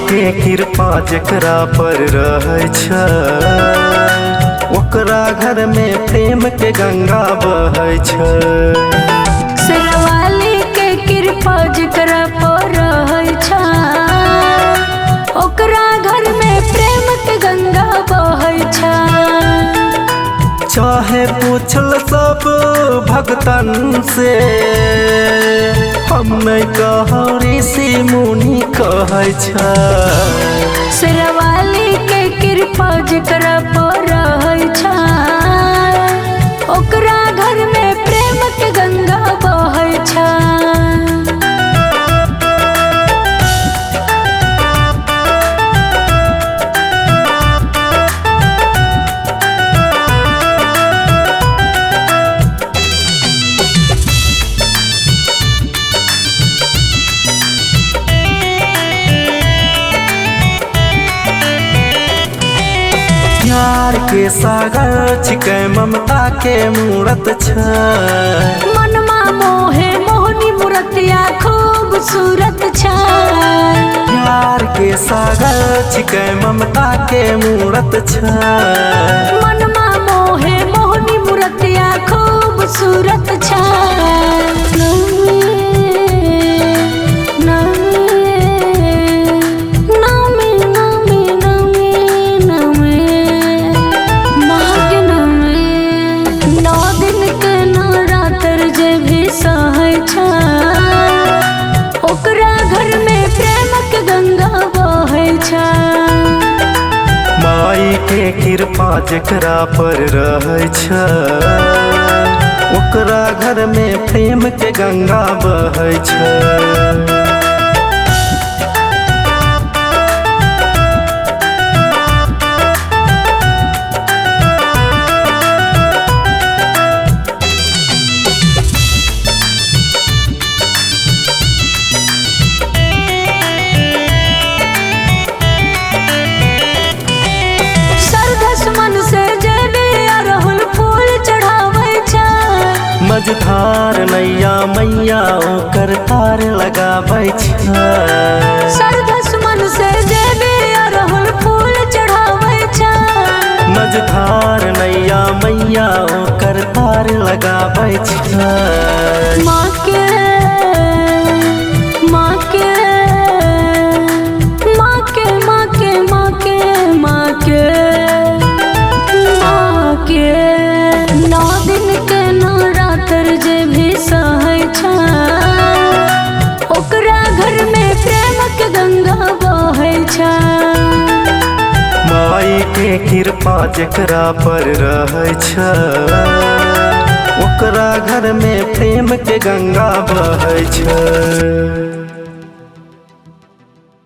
के कृपा जेकरा पर रहै छै, ओकरा घर में प्रेम के गंगा बहै छै। शेरावाली के कृपा जेकरा पर रहै छै, ओकरा घर में प्रेम के गंगा बहै छै। चाहे पूछल सब भक्तन से, हम नहीं कहौ ऋषि मुनि कहै छै। शेरावाली के कृपा जेकरा पर रहै छै, ओकरा घर में प्रेम के गंगा बहै छै। प्यार के सागर छिकै, ममता के मूरत छै। मनमा मोहे मोहनी मूर्तिया खूबसूरत छै। प्यार के सागर छिकै, ममता के मूरत छै। मनमा मोहे मोहनी मूर्तिया खूबसूरत छै। ओकरा घर में प्रेम के गंगा बहै छै। माई के कृपा जेकरा पर रहै छै, ओकरा घर में प्रेम के गंगा बहै छै। मझधार नैया मैया ओकर तार लगाबै छै। सरधस मन से जेबे अरहुल फूल चढ़ाबै छै। मझधार नैया मैया ओकर तार लगाबै छै। माँ के माँ के माँ के माँ के माँ के माँ के माँ के 9 दिन के नवरात्र जे भी सहै छै, ओकरा घर में प्रेम के गंगा बहै छै। माई के कृपा जेकरा पर रहै छै, ओकरा घर में प्रेम के गंगा बहै छै।